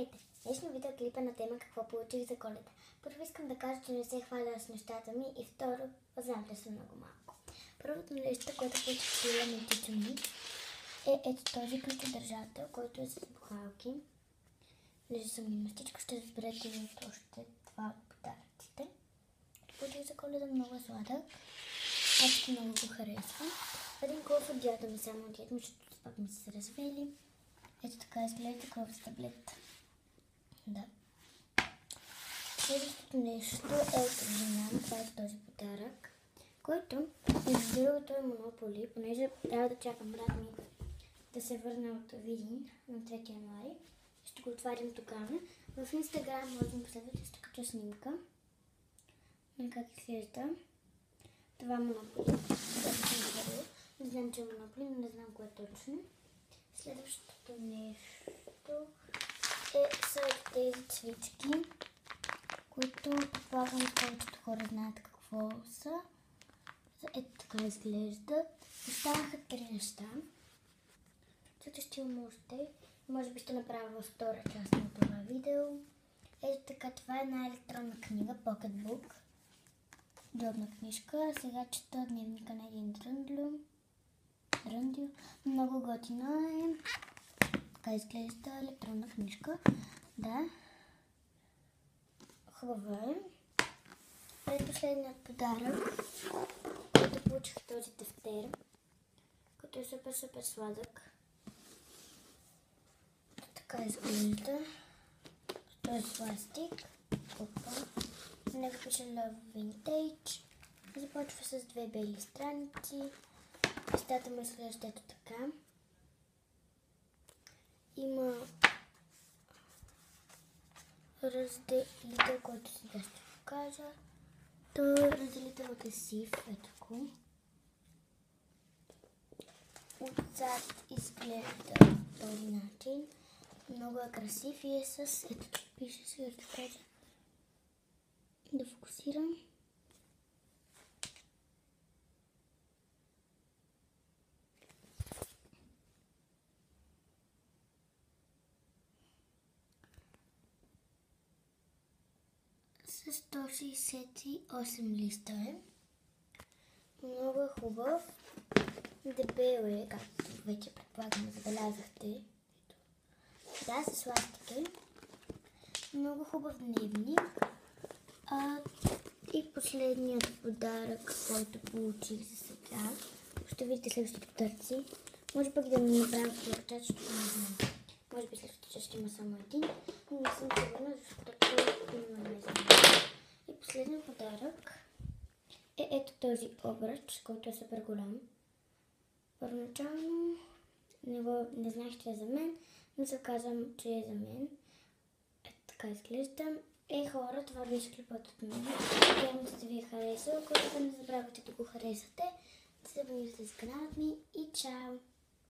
Здравейте! Днешно видеоклип е на тема какво получих за Коледа. Първо искам да кажа, че не се хваля с нещата ми и второ, знам, че са много малко. Първото нещо, което получих с Лила Метичо ми е ето този ключодържател, който е с бухалки. Лежи съм ги мастичко, ще разберете от още два от подаръците. Получих за Коледа много сладък. Аз много го харесвам. Един колф от дядо ми, само от дядо ми, защото пак ми се развели. Ето така изглежда колф с таблет. Да. Следващото нещо е от жена. Това е този подарък, който между другото е Монополи, понеже трябва да чакам брат ми да се върне от Видин на 3 януари. Ще го отварим тогава. В Инстаграм може да последвате, ще кача снимка на как изглежда това Монополи. Не знам, че е Монополи, но не знам кое точно. Следващото нещо са тези цвички, които предполагам, че повечето хора знаят какво са. Ето така изглеждат. Останаха 3 неща. Защото ще имам още. Може би ще направя във втора част на това видео. Ето така, това е една електронна книга, Pocketbook. Удобна книжка. Сега чета дневника на един дръндю. Много готина е. Така изглежда електронна книжка. Да. Хубава е. Предпоследният подарък, който получих този тефтер, който е супер сладък. Така изглежда. Той е пластик. Опа. На него пише Love Vintage. Започва с 2 бели страници. Листата му изглежда ето така. Има разделител, който сега ще покажа. Той разделителът е сив, ето го. Отзад изглежда този начин. Много е красив и е с, ето тук пише, сега ще кажа. Да фокусирам. С 168 листа е. Много е хубав. Дебел е, както вече предполагам, забелязахте. Да, с ластик е. Много хубав дневник. И последният подарък, който получих за сега. Ще видите следващите подаръци. Може пък да ми направя втора част, защото не знам. Може би следващата част ще има само един, но не съм сигурна, защото има не знам. И последният подарък е ето този обръч, който е супер голям. Първоначално не знаех, че е за мен, но се казвам, че е за мен. Ето така изглежда. Хора, това беше клипът от мен. Надявам се да ви е харесал. Ако не забравяйте да го харесате, да се абонирате за каналът ми и чао!